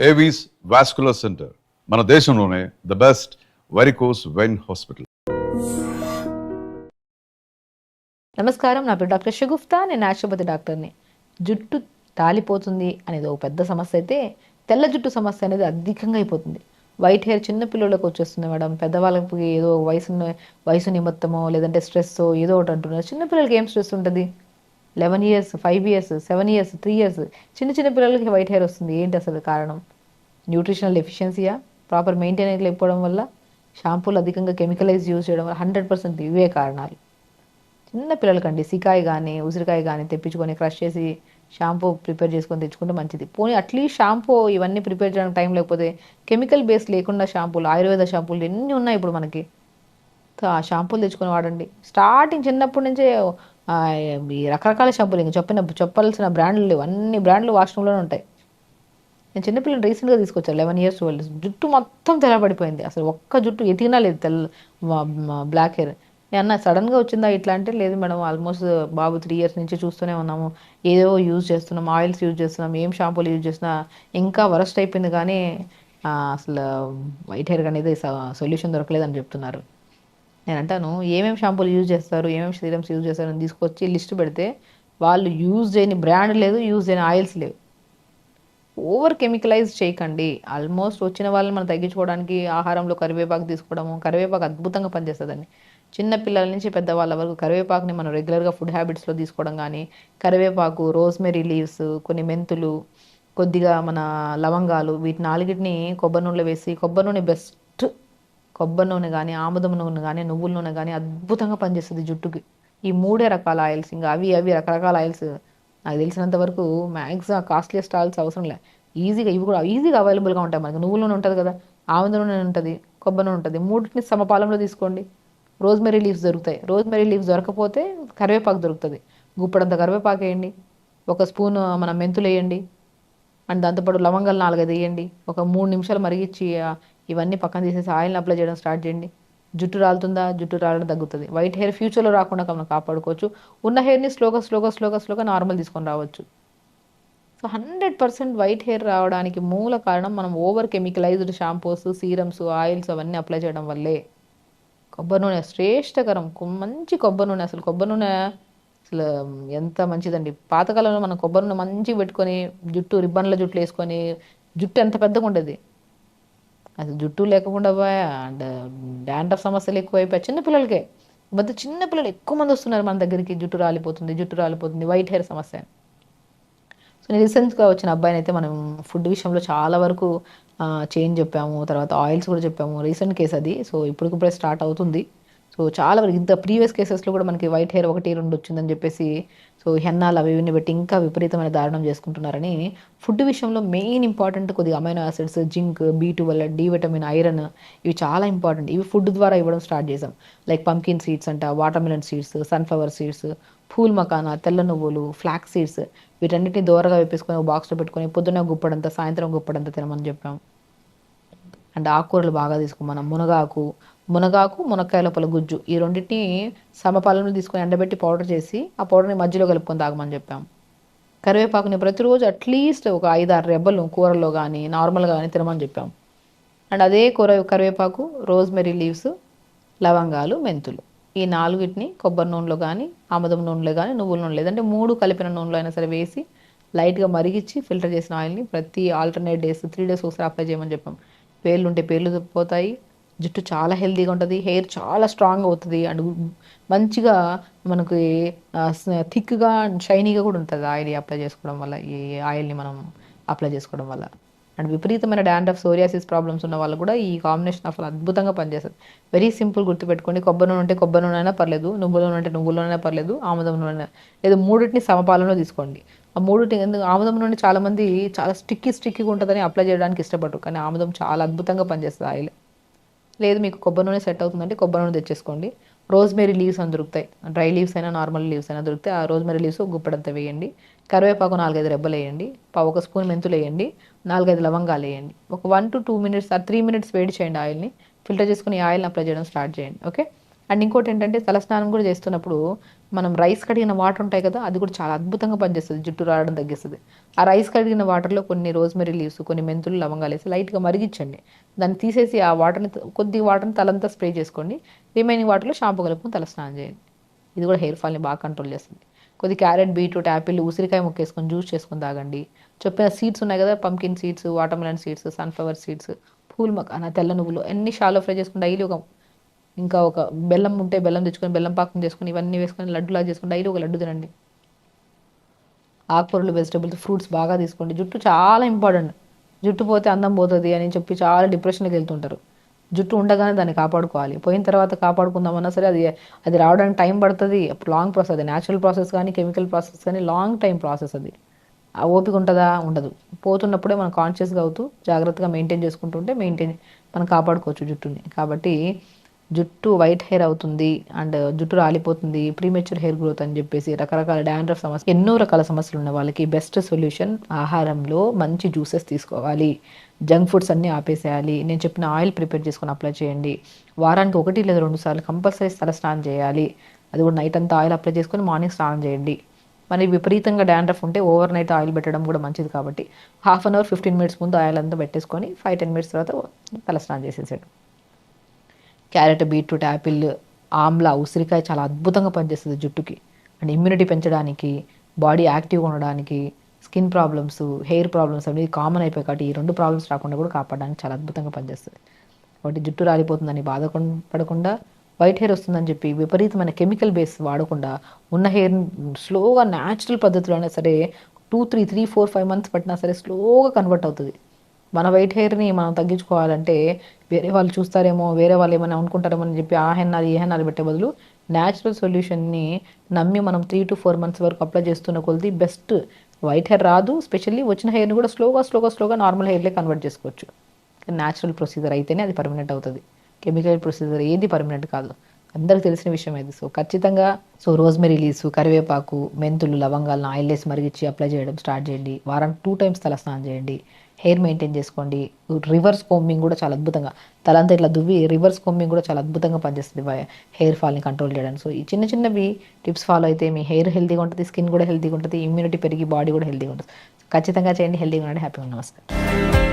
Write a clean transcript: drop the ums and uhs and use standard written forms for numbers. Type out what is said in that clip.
Avis vascular centre, మన దేశంలోనే the best varicose vein hospital. నమస్కారం, నా పేరు డాక్టర్ షగుఫ్తా. నేను న్యాచురోపతి డాక్టర్ని. జుట్టు తాలిపోతుంది అనేది ఒక పెద్ద సమస్య అయితే, తెల్ల జుట్టు సమస్య అనేది అధికంగా అయిపోతుంది. వైట్ హెయిర్ చిన్న పిల్లలకు వచ్చేస్తుంది మేడం. పెద్దవాళ్ళకి ఏదో వయసు నిమిత్తమో లేదంటే స్ట్రెస్ ఏదో ఒకటి అంటున్నారు. చిన్నపిల్లలకి ఏం స్ట్రెస్ ఉంటుంది? 11 years, 5 years, 7 years, 3 years చిన్న పిల్లలకి వైట్ హెయిర్ వస్తుంది. ఏంటి అసలు కారణం? న్యూట్రిషనల్ డెఫిషియన్సీయా? ప్రాపర్ మెయింటెనెన్స్ లేకపోవడం వల్ల? షాంపూలు అధికంగా కెమికలైజ్ యూజ్ చేయడం వల్ల? 100% ఇవే కారణాలు. చిన్న పిల్లలకండి సికాయ కానీ ఉసిరికాయ కానీ తెప్పించుకొని క్రష్ చేసి షాంపూ ప్రిపేర్ చేసుకొని తెచ్చుకుంటే మంచిది. పోనీ అట్లీస్ట్ షాంపూ ఇవన్నీ ప్రిపేర్ చేయడానికి టైం లేకపోతే కెమికల్ బేస్ లేకుండా షాంపూలు, ఆయుర్వేద షాంపూలు ఎన్ని ఉన్నాయి ఇప్పుడు మనకి. ఆ షాంపూలు తెచ్చుకొని వాడండి. స్టార్టింగ్ చిన్నప్పటి నుంచే ఈ రకరకాల షాంపూలు ఇంకా చెప్పాల్సిన బ్రాండ్లు లేవు. అన్ని బ్రాండ్లు వాష్రూమ్లోనే ఉంటాయి. నేను చిన్నపిల్లలు రీసెంట్గా తీసుకొచ్చాను, 11 years old. జుట్టు మొత్తం తెల్లబడిపోయింది. అసలు ఒక్క జుట్టు ఎతికినా లేదు, బ్లాక్ హెయిర్. నేను సడన్గా వచ్చిందా ఇట్లా అంటే, లేదు మేడం, ఆల్మోస్ట్ బాబు 3 years నుంచి చూస్తూనే ఉన్నాము, ఏదో యూజ్ చేస్తున్నాం, ఆయిల్స్ యూజ్ చేస్తున్నాం, ఏం షాంపూలు యూజ్ చేసినా ఇంకా వరస్ట్ అయిపోయింది. కానీ అసలు వైట్ హెయిర్ అనేది సొల్యూషన్ దొరకలేదని చెప్తున్నారు. నేను అంటాను, ఏమేమి షాంపూలు యూజ్ చేస్తారు, ఏమేమి సీరమ్స్ యూజ్ చేస్తారని తీసుకొచ్చి లిస్ట్ పెడితే వాళ్ళు యూజ్ చేయని బ్రాండ్ లేదు, యూజ్ చేయని ఆయిల్స్ లేవు. ఓవర్ కెమికలైజ్ చేయకండి. ఆల్మోస్ట్ వచ్చిన వాళ్ళని మనం తగ్గించుకోవడానికి ఆహారంలో కరివేపాకు తీసుకోవడము. కరివేపాకు అద్భుతంగా పనిచేస్తుందండి. చిన్న పిల్లల నుంచి పెద్దవాళ్ళ వరకు కరివేపాకుని మనం రెగ్యులర్గా ఫుడ్ హ్యాబిట్స్లో తీసుకోవడం కానీ, కరివేపాకు, రోజ్మెరీ లీవ్స్, కొన్ని మెంతులు, కొద్దిగా మన లవంగాలు, వీటి నాలుగిటిని కొబ్బరి నూనెలో వేసి, కొబ్బరి నూనె బెస్ట్. కొబ్బరి నూనె కానీ, ఆముదం నూనె కానీ, నువ్వుల నూనె కానీ అద్భుతంగా పనిచేస్తుంది జుట్టుకి. ఈ 3 రకాల ఆయిల్స్, ఇంకా అవి రకరకాల ఆయిల్స్ నాకు తెలిసినంత వరకు మ్యాక్సిమం కాస్ట్లీయెస్ట్ ఆయిల్స్ అవసరం లేదు. ఇవి కూడా ఈజీగా అవైలబుల్గా ఉంటాయి మనకి. నువ్వుల నూనె ఉంటుంది కదా, ఆముదం నూనె ఉంటుంది, కొబ్బరి నూనె ఉంటుంది. మూడింటిని సమపాలంలో తీసుకోండి. రోజ్మెరీ లీవ్స్ దొరుకుతాయి. రోజ్మెరీ లీవ్స్ దొరకపోతే కరివేపాకు దొరుకుతుంది. గుప్పడంత కరివేపాకు వేయండి. 1 స్పూన్ మన మెంతులు వేయండి. అండ్ దాంతోపాటు లవంగాలు 4-5 వేయండి. ఒక 3 నిమిషాలు మరిగించి ఇవన్నీ పక్కన తీసేసి ఆయిల్ని అప్లై చేయడం స్టార్ట్ చేయండి. జుట్టు రాలుతుందా? జుట్టు రాలడం తగ్గుతుంది. వైట్ హెయిర్ ఫ్యూచర్లో రాకుండా మనం కాపాడుకోవచ్చు. ఉన్న హెయిర్ని స్లోగా నార్మల్ తీసుకొని రావచ్చు. సో 100% వైట్ హెయిర్ రావడానికి మూల కారణం మనం over chemicalised shampoos, serums, oils అవన్నీ అప్లై చేయడం వల్లే. కొబ్బరి నూనె శ్రేష్టకరం. మంచి కొబ్బరి నూనె, అసలు కొబ్బరి నూనె అసలు ఎంత మంచిదండి. పాతకాలంలో మనం కొబ్బరి నూనె మంచిగా పెట్టుకొని జుట్టు రిబ్బన్ల జుట్లు వేసుకొని జుట్టు ఎంత పెద్దగా ఉండేది. అసలు జుట్టు లేకుండా అండ్ డాండ్రఫ్ సమస్యలు ఎక్కువైపోయాయి చిన్నపిల్లలకే. ఈ మధ్య చిన్నపిల్లలు ఎక్కువ మంది వస్తున్నారు మన దగ్గరికి, జుట్టు రాలిపోతుంది, వైట్ హెయిర్ సమస్య. సో నేను రీసెంట్గా వచ్చిన అబ్బాయిని అయితే మనం ఫుడ్ విషయంలో చాలా వరకు చేంజ్ చెప్పాము, తర్వాత ఆయిల్స్ కూడా చెప్పాము. రీసెంట్ కేసు అది. సో ఇప్పుడే స్టార్ట్ అవుతుంది. సో చాలా వరకు ఇంత ప్రీవియస్ కేసెస్లో కూడా మనకి వైట్ హెయిర్ 1-2 వచ్చిందని చెప్పేసి సో హెన్నాలు అవి ఇవన్నీ పెట్టి ఇంకా విపరీతమైన దారుణం చేసుకుంటున్నారని. ఫుడ్ విషయంలో మెయిన్ ఇంపార్టెంట్ కొద్దిగా amino acids, zinc, B12, D vitamin, iron, ఇవి చాలా ఇంపార్టెంట్. ఇవి ఫుడ్ ద్వారా ఇవ్వడం స్టార్ట్ చేసాం. లైక్ పంకిన్ సీడ్స్ అంట, watermelon seeds, sunflower seeds, phool makhana, తెల్ల నువ్వులు, ఫ్లాక్ సీడ్స్, వీటన్నిటిని దూరగా వేపేసుకొని ఒక బాక్స్లో పెట్టుకొని పొద్దున్న గుప్పడంతా, సాయంత్రం గుప్పడంతా తినమని చెప్పాం. అండ్ ఆకుకూరలు బాగా తీసుకోమన్నాం. మునగాకు, మునక్కాయ లోపల గుజ్జు, ఈ రెండింటిని సమపాలనలో తీసుకొని ఎండబెట్టి పౌడర్ చేసి ఆ పౌడర్ని మధ్యలో కలుపుకొని తాగమని చెప్పాం. కరివేపాకుని ప్రతిరోజు అట్లీస్ట్ ఒక 5-6 రెబ్బలు కూరల్లో కానీ నార్మల్గా కానీ తినమని చెప్పాం. అండ్ అదే కరివేపాకు, రోజ్మెరీ లీవ్స్, లవంగాలు, మెంతులు, ఈ 4 కొబ్బరి నూనెలో కానీ, ఆముదం నూనెలో కానీ, నువ్వుల నూనె లేదంటే 3 కలిపిన నూనెలో అయినా సరే వేసి లైట్గా మరిగించి ఫిల్టర్ చేసిన ఆయిల్ని ప్రతి ఆల్టర్నేట్ డేస్ 3 days ఒకసారి అప్లై చేయమని చెప్పాం. పేర్లు ఉంటే పేర్లు పోతాయి, జుట్టు చాలా హెల్తీగా ఉంటుంది, హెయిర్ చాలా స్ట్రాంగ్ అవుతుంది, అండ్ మంచిగా మనకి థిక్గా షైనీగా కూడా ఉంటుంది ఆయిల్ అప్లై చేసుకోవడం వల్ల. ఈ ఆయిల్ని మనం అప్లై చేసుకోవడం వల్ల అండ్ విపరీతమైన డాండ్రఫ్, సోరియాసిస్ ప్రాబ్లమ్స్ ఉన్న వాళ్ళు కూడా ఈ కాంబినేషన్ అసలు అద్భుతంగా పనిచేస్తుంది. వెరీ సింపుల్, గుర్తుపెట్టుకోండి. కొబ్బరి నూనె ఉంటే కొబ్బరి నూనె అయినా పర్లేదు, నువ్వుల నూనె అంటే నువ్వుల నూనె పర్లేదు, ఆముదం నూనె లేదు, 3 సమపాలనలో తీసుకోండి. ఆ 3 ఎందుకు ఆముదం నూనె చాలామంది చాలా స్టిక్కీగా ఉంటుందని అప్లై చేయడానికి ఇష్టపడరు, కానీ ఆముదం చాలా అద్భుతంగా పనిచేస్తుంది ఆయిల్. లేదు మీకు కొబ్బరి నూనె సెట్ అవుతుందంటే కొబ్బరి నూనె తెచ్చేసుకోండి. రోజ్మెరీ లీవ్స్ అని దొరుకుతాయి, డ్రై లీవ్స్ అయినా నార్మల్ లీవ్స్ అయినా దొరుకుతాయి. ఆ రోజ్మెరీ లీవ్స్ గుప్పడంతా వేయండి. కరివేపాకు 4-5 రెబ్బలు వేయండి. 1 స్పూన్ మెంతులు వేయండి. 4-5 లవంగాలు వేయండి. ఒక 1 to 2 minutes 3 minutes వేడి చేయండి ఆయిల్ని. ఫిల్టర్ చేసుకుని ఈ ఆయిల్ని అప్లై చేయడం స్టార్ట్ చేయండి. ఓకే. అండ్ ఇంకోటి ఏంటంటే తలస్నానం కూడా చేస్తున్నప్పుడు మనం రైస్ కడిగిన వాటర్ ఉంటాయి కదా, అది కూడా చాలా అద్భుతంగా పనిచేస్తుంది, జుట్టు రావడం తగ్గిస్తుంది. ఆ రైస్ కడిగిన వాటర్లో కొన్ని రోజ్మెరీ లీవ్స్, కొన్ని మెంతులు, లవంగాలు వేసి లైట్గా మరిగించండి. దాన్ని తీసేసి ఆ వాటర్ని, కొద్ది వాటర్ని తలంతా స్ప్రే చేసుకోండి. రిమైనింగ్ వాటర్లో షాంపూ కలుపుకొని తలస్నానం చేయండి. ఇది కూడా హెయిర్ ఫాల్ని బాగా కంట్రోల్ చేస్తుంది. కొద్ది క్యారెట్, బీట్రూట్, యాపిల్, ఉసిరికాయ ముక్కేసుకొని జ్యూస్ చేసుకొని తాగండి. చెప్పిన సీడ్స్ ఉన్నాయి కదా, pumpkin seeds, watermelon seeds, sunflower seeds, phool makhana, తెల్ల నువ్వులు అన్ని షాలో ఫ్రై చేసుకుని డైలీ ఒక బెల్లం ఉంటే బెల్లం తెచ్చుకొని బెల్లం పాకం చేసుకొని ఇవన్నీ వేసుకొని లడ్డులా చేసుకొని డైలీ ఒక లడ్డు తినండి. ఆకుకూరలు, వెజిటబుల్స్, ఫ్రూట్స్ బాగా తీసుకోండి. జుట్టు చాలా ఇంపార్టెంట్. జుట్టు పోతే అందం పోతుంది అని చెప్పి చాలా డిప్రెషన్కి వెళ్తుంటారు. జుట్టు ఉండగానే దాన్ని కాపాడుకోవాలి. పోయిన తర్వాత కాపాడుకుందామన్నా సరే అది రావడానికి టైం పడుతుంది. Long process. అది న్యాచురల్ ప్రాసెస్ కానీ కెమికల్ ప్రాసెస్ కానీ లాంగ్ టైం ప్రాసెస్. అది ఆ ఓపిక ఉంటుందా? ఉండదు. పోతున్నప్పుడే మనం కాన్షియస్గా అవుతూ జాగ్రత్తగా మెయింటైన్ చేసుకుంటుంటే మనం కాపాడుకోవచ్చు జుట్టుని. కాబట్టి జుట్టు వైట్ హెయిర్ అవుతుంది అండ్ జుట్టు రాలిపోతుంది, ప్రీమెచ్యూర్ హెయిర్ గ్రోత్ అని చెప్పేసి రకరకాల డాండ్రఫ్ సమస్య, ఎన్నో రకాల సమస్యలు ఉన్న వాళ్ళకి బెస్ట్ సొల్యూషన్ ఆహారంలో మంచి జ్యూసెస్ తీసుకోవాలి. జంక్ ఫుడ్స్ అన్నీ ఆపేసేయాలి. నేను చెప్పిన ఆయిల్ ప్రిపేర్ చేసుకొని అప్లై చేయండి. వారానికి 1 లేదా 2 సార్లు కంపల్సరీ తల స్నానం చేయాలి. అది కూడా నైట్ అంతా ఆయిల్ అప్లై చేసుకొని మార్నింగ్ స్నానం చేయండి. మరి విపరీతంగా డాండ్రఫ్ ఉంటే ఓవర్ నైట్ ఆయిల్ పెట్టడం కూడా మంచిది. కాబట్టి హాఫ్ అన్ అవర్ 15 మినిట్స్ ముందు ఆయిల్ అంతా పెట్టేసుకొని 5-10 మినిట్స్ తర్వాత తల స్నానం చేసేసాడు. క్యారెట్, బీట్రూట్, యాపిల్, ఆమ్లా, ఉసిరికాయ చాలా అద్భుతంగా పనిచేస్తుంది జుట్టుకి. అండ్ ఇమ్యూనిటీ పెంచడానికి, బాడీ యాక్టివ్గా ఉండడానికి, స్కిన్ ప్రాబ్లమ్స్, హెయిర్ ప్రాబ్లమ్స్ అనేది కామన్ అయిపోయి కాబట్టి ఈ 2 ప్రాబ్లమ్స్ రాకుండా కూడా కాపాడడానికి చాలా అద్భుతంగా పనిచేస్తుంది. కాబట్టి జుట్టు రాలిపోతుందని పడకుండా, వైట్ హెయిర్ వస్తుందని చెప్పి విపరీతమైన కెమికల్ బేస్ వాడకుండా ఉన్న హెయిర్ని స్లోగా న్యాచురల్ పద్ధతిలో అయినా సరే 3, 4, 5 మంత్స్ పట్టినా సరే స్లోగా కన్వర్ట్ అవుతుంది. మన వైట్ హెయిర్ని మనం తగ్గించుకోవాలంటే వేరే వాళ్ళు చూస్తారేమో, వేరే వాళ్ళు ఏమైనా అనుకుంటారేమో అని చెప్పి ఆ హెన్నాలు ఈ హెన్నాలు పెట్టే బదులు న్యాచురల్ సొల్యూషన్ని నమ్మి మనం 3 to 4 మంత్స్ వరకు అప్లై చేస్తున్న కొలది బెస్ట్. వైట్ హెయిర్ రాదు, స్పెషల్లీ వచ్చిన హెయిర్ని కూడా స్లోగా నార్మల్ హెయిర్లే కన్వర్ట్ చేసుకోవచ్చు. న్యాచురల్ ప్రొసీజర్ అయితేనే అది పర్మనెంట్ అవుతుంది. కెమికల్ ప్రొసీజర్ ఏది పర్మనెంట్ కాదు, అందరికి తెలిసిన విషయం ఇది. సో ఖచ్చితంగా రోజ్మెరీ లీవ్స్, కరివేపాకు, మెంతులు, లవంగాలను ఆయిల్ వేసి మరిగించి అప్లై చేయడం స్టార్ట్ చేయండి. వారానికి 2 times తల స్నానం చేయండి. హెయిర్ మెయింటైన్ చేసుకోండి. రివర్స్ కోంబింగ్ కూడా చాలా అద్భుతంగా, తలంతా ఇట్లా దువ్వి రివర్స్ కోంబింగ్ కూడా చాలా అద్భుతంగా పనిచేస్తుంది హెయిర్ ఫాల్ని కంట్రోల్ చేయడానికి. సో ఈ చిన్నవి టిప్స్ ఫాలో అయితే మీ హెయిర్ హెల్తీగా ఉంటుంది, స్కిన్ కూడా హెల్తీగా ఉంటుంది, ఇమ్యూనిటీ పెరిగి బాడీ కూడా హెల్తీగా ఉంటుంది. ఖచ్చితంగా చేయండి. హెల్తీగా ఉండండి. హ్యాపీగా. నమస్కారం.